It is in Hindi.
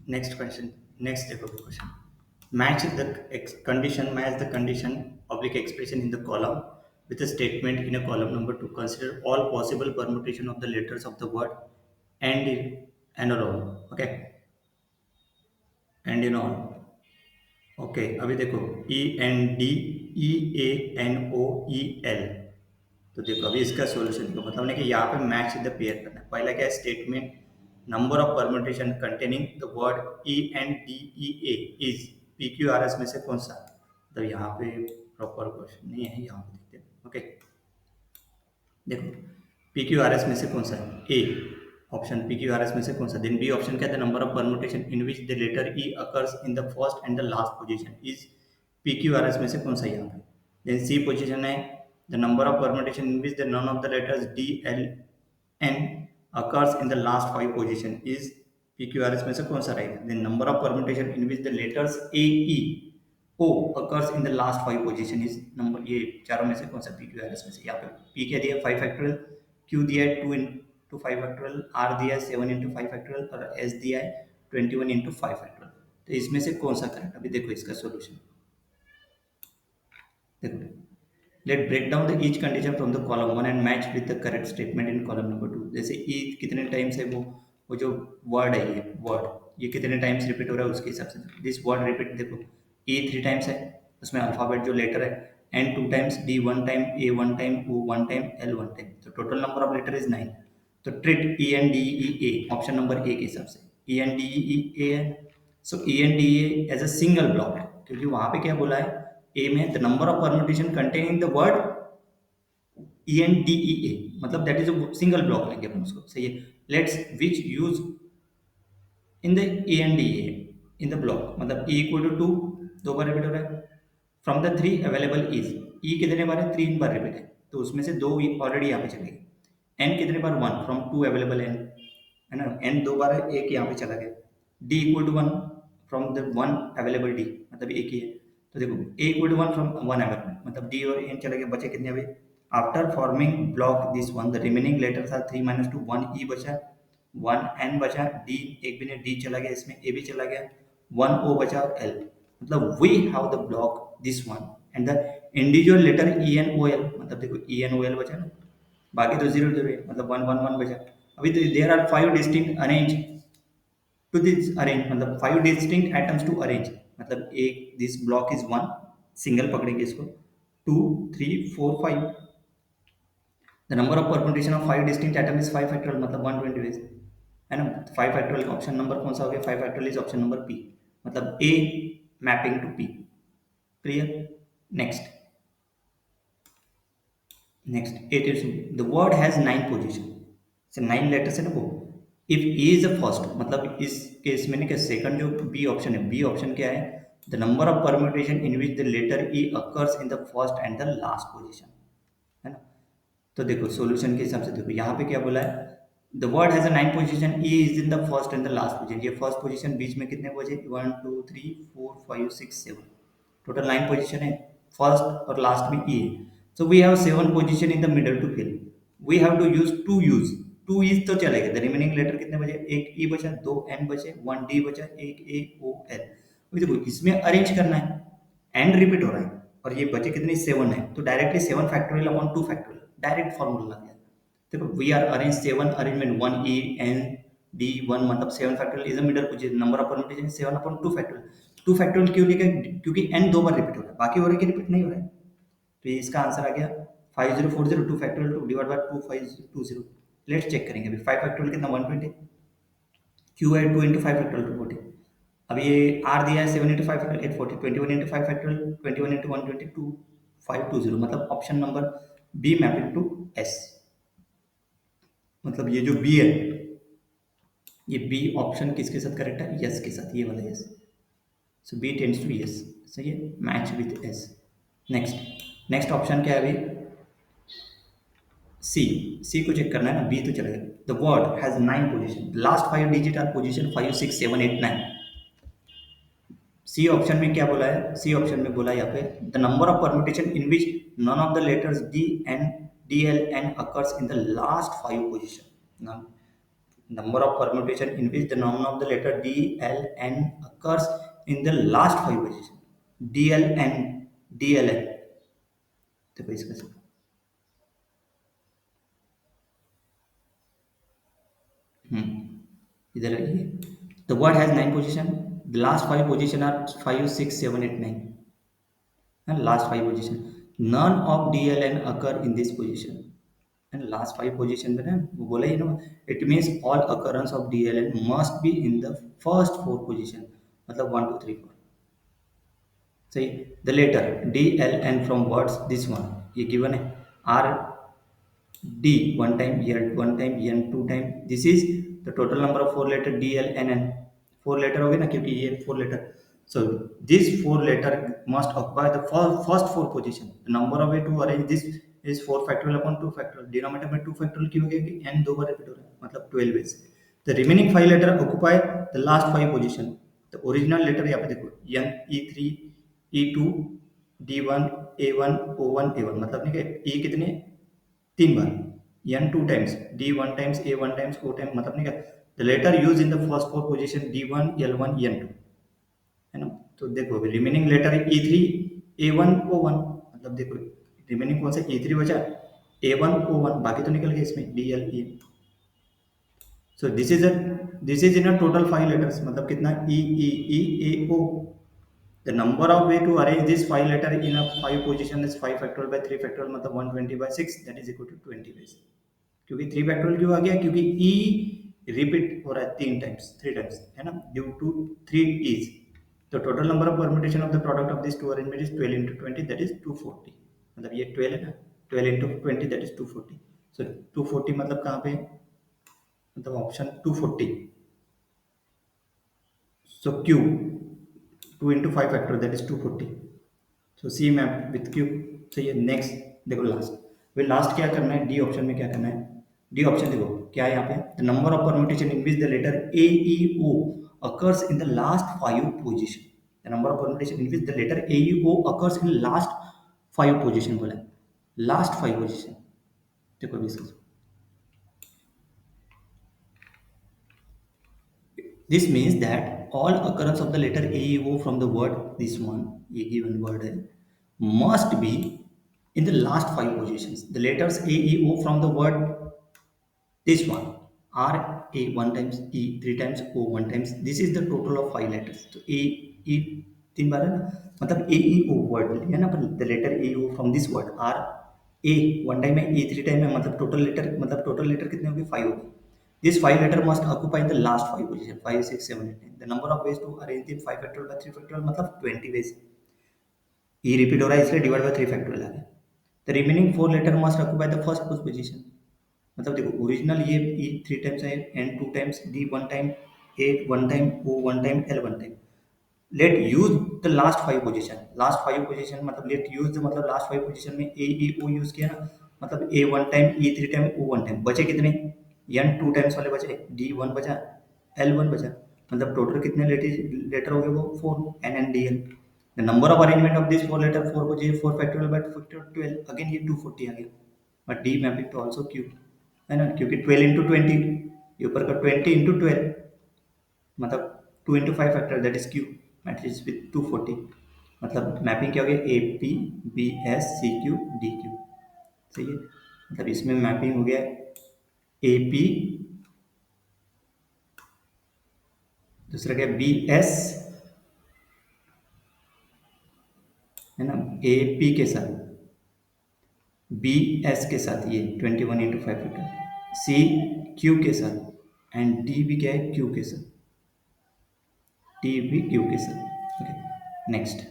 Next question. नेक्स्ट देखो question. Match the condition, match the condition oblique expression in the column with a statement in a column number to consider all possible permutation of the letters of the word and in and all. Okay, and in all. Okay अभी देखो ENDEANOEL। तो देखो अभी इसका सॉल्यूशन देखो, मतलब नहीं कि यहाँ पे मैच द पेयर करना है। पहला क्या है, statement number of permutation containing the word ENDEA is PQRS में से कौन सा। तो यहाँ पे प्रॉपर क्वेश्चन नहीं है, यहाँ पे देखते हैं। ओके देखो PQRS में से कौन सा है, ए ऑप्शन PQRS में से कौन सा। देन बी ऑप्शन क्या है, the number of permutation in which the letter E occurs in the first and the last position is PQRS में से कौन सा यहाँ पे। देन सी पोजीशन है, the number of permutation in which the none of the letters DLN occurs in the last 5 position is PQRS में से कौन सा रहेगा। Then number of permutation in which the letters AE O occurs in the last 5 position is number, ये चारों में से कौन सा PQRS में से। यहाँ पे P क्या दिया 5 फैक्टोरियल, Q दिया है 2 इंटू 5 फैक्टोरियल, R दिया है 7 इंटू 5 फैक्टोरियल और S दिया है 21 इंटू 5 फैक्टोरियल। तो इसमें से कौन सा करेक्ट। अभी देखो इसका सॉल्यूशन देखो। Let break down the each condition from the column 1 and match with the correct statement in column number 2। जैसे ई कितने टाइम्स है, वो जो वर्ड है, ये वर्ड ये कितने टाइम्स रिपीट हो रहा है उसके हिसाब से। दिस वर्ड रिपीट देखो, ई 3 टाइम्स है, उसमें अल्फाबेट जो लेटर है N 2 times, D 1 time, A 1 time, O 1 time, L 1 time. तो total number of letter is 9। तो treat ENDEA option number A के हिसाब से ENDEA है। So ENDEA as a single block है, क्योंकि वहां पे क्या बोला है ए में, the number of permutation containing the word ENDEA, मतलब that is a single block लेंगे अपन उसको। सही है। Let's which use in the ENDA in the block, मतलब E इक्वल टू 2 दो बार रिपीट हो रहा है, from the 3 available is. E कितने बार है, 3 बार रिपीट है, तो उसमें से 2 ऑलरेडी यहाँ पे चले गए। N कितने बार, 1 फ्रॉम 2 अवेलेबल N है ना, N 2 बार है, एक यहाँ पे चला गया। D equal to 1 from the 1 available D, मतलब एक ही है। तो देखो A इक्वल टू 1 फ्रॉम 1 अवेलेबल, मतलब D और N चला गया, बचे कितने अभी। After forming block this one the remaining letters are 3 - 2 1 E बचा, 1 N बचा, D एक भी नहीं, D चला गया, इसमें A भी चला गया, 1 O बचा और L। मतलब we have the block this one and the individual letter ENOL, मतलब देखो ENOL बचा ना, बाकी तो 0 0 है, मतलब 1 1 1 बचा। अभी तो there are 5 distinct arrange to this arrange, मतलब 5 डिस्टिंक्ट एटम्स टू अरेंज, मतलब एक दिस ब्लॉक इज 1 सिंगल पकड़ेंगे इसको, 2 3 4 5। The number of permutation of 5 distinct atom is 5 factorial, मतलब 120 है ना। 5 फैक्टोरियल ऑप्शन नंबर कौन सा हो गया, 5 factorial is option number P, मतलब A mapping to P। Clear. Next next 8 is the word has 9 position से 9 लेटर्स है ना वो। If A is a first, मतलब इस केस में क्या सेकंड जो बी ऑप्शन है, बी ऑप्शन क्या है, the number of permutation in which the letter E occurs in the first and the last position है ना। तो देखो सॉल्यूशन के हिसाब से देखो, यहाँ पे क्या बोला है, the word has a 9 position, E is in the first and the last position. ये फर्स्ट पोजीशन, बीच में कितने बचे, 1 2 3 4 5 6 7, टोटल 9 पोजीशन है, फर्स्ट और लास्ट में ई है। So we have 7 position in the middle to fill, we have to use two is तो चलेगा। द रिमेनिंग लेटर कितने बचे, एक ई बचा, 2 एन बचे, 1 डी बचा, एक ए ओ एल। अभी देखो इसमें अरेंज करना है, एंड रिपीट हो रहा है और ये बचे कितने, 7 है, तो directly 7 factorial upon 2 factorial, direct formula लग गया। देखो we are arrange 7 arrangement 1 A N D 1, मतलब 7 factorial is the middle position, number of permutation 7 upon 2 factorial. 2 factorial क्यों लिखा, क्योंकि एन 2 बार रिपीट हो रहा है, बाकी हो रहा है कि रिपीट नहीं हो रहा है। तो ये इसका आंसर आ गया 5040 2 factorial 2 divide by 2520। Let's check करेंगे अभी, 5 फैक्टोरियल कितना 120, क्यू है 2 इंटू 5 फैक्टोरियल 240। अब ये आर दिया है 7 into 5 factorial 840, 21 into 5 factorial 21 into 122 520, मतलब option number B mapping to S. मतलब ये जो बी है, ये बी ऑप्शन किसके साथ करेक्ट है, यस के साथ, ये वाला yes. So B tends to yes, सही है, match with S. Next next option क्या है अभी, सी। सी को चेक करना है ना, बी तो चलेगा। The word has 9 position, last 5 digit are position 5 6 7 8 9। C option में क्या बोला है, सी ऑप्शन में बोला है यहाँ पे, the number of permutation in which none of the letters D N D L N occurs in the last 5 position. number of permutation in which the noun of the letter D, L, N occurs in the last five position. D, L, N, D, L, N. देखो इसका इधर आइए. The word has nine position. The last five position are 5, 6, 7, 8, 9. And last five position. None of D, L, N occur in this position. And last five position में ना वो बोला ही ना, it means all occurrence of DLN must be in the first four position, मतलब 1 2 3 4. सही. The letter DLN from words this one ये given है. R D one time, L one time, N two time. This is the total number of four letter D L N N. Four letter हो गए ना क्योंकि ये four letter. So this four letter must occupy the first four position. The number of way to arrange this is 4 factorial upon 2 factorial. Denominator में 2 factorial क्यों हो गया कि n दो बार repeat हो रहा है मतलब 12 ways. The remaining five letter occupy the last five position. The original letter यहाँ पे देखो N E3 E2 D1 A1 O1 A1 मतलब नहीं कि E कितने तीन बार. N two times, D one times, A one times, O time मतलब नहीं क्या. The letter use in the first four position D1 L1 N2 है ना. तो देखो remaining letter E3 A1 O1 मतलब देखो रिमेनिंग कौन सा E3 बचा A1 O1 बाकी तो निकल गए इसमें DL E. So this is in a total five letters मतलब कितना E A O. The number of way to arrange this five letter in a five position is 5 factorial by 3 factorial मतलब 120 by 6 that is equal to 20 ways. क्योंकि 3 फैक्टोरियल क्यों आ गया क्योंकि ई रिपीट हो रहा है तीन टाइम्स थ्री टाइम्स है ना ड्यू टू थ्री ईज. तो total number of permutation of the product of this two arrangement is 12 into 20 that is 240. मतलब ये 12 है ना 12 into 20 दैट इज 240. सो 240 मतलब कहाँ पे मतलब option 240. So Q 2 into 5 factor that is 240. So C map with Q. सही है. नेक्स्ट देखो लास्ट. वे लास्ट क्या करना है डी ऑप्शन में क्या करना है. डी ऑप्शन देखो क्या है यहाँ पे. The number of permutation in which the letter A E O occurs in the last five position. The number of permutation in which the letter A E O occurs in last five position बोला है. Last five position. देखो अभी इसको. This means that all occurrence of the letter A E O from the word this one ये given word है must be in the last five positions. The letters A E O from the word this one R A one times E three times O one times. This is the total of five letters. तो A E तीन बार है ना मतलब A E O word लिया ना अपन the letter A E O from this word R A one time है E three time है मतलब total letter कितने हो गए फाइव हो गए. This five letter must occupy the last five position 5 6 7 8 9. The number of ways to arrange the 5 factorial by 3 factorial मतलब 20 ways. E repeat हो रहा है इसलिए डिवाइड बाय 3 factorial आ गया. The remaining four letter must occupy the first position. मतलब देखो ओरिजिनल ये E थ्री टाइम्स है N two times D one time A one time O one time L one time. Let use the last five position. Last five position मतलब लेट यूज मतलब लास्ट फाइव पोजीशन में A E O यूज किया ना मतलब A one time E three time O one time बचे कितने N टू टाइम्स वाले बचे D वन बचा L वन बचा मतलब टोटल कितने लेटर हो गए वो four N N D L. The number of arrangement of this four letter four बचे four factorial by factorial 12 again ये 240 आ गया. But D mapping to also Q है ना क्योंकि 12 इंटू 20 ये ऊपर का 20 इंटू 12 मतलब 2 into five factor that is Q matrix with 240. मतलब मैपिंग क्या हो गया A P B S C Q D Q. सही है. मतलब इसमें मैपिंग हो गया ए पी दूसरा क्या बी एस है ना ए पी के साथ बी एस के साथ ये 21 into five factor C Q के साथ एंड डी भी क्या है क्यू के साथ टी भी क्यू के साथ. Okay next.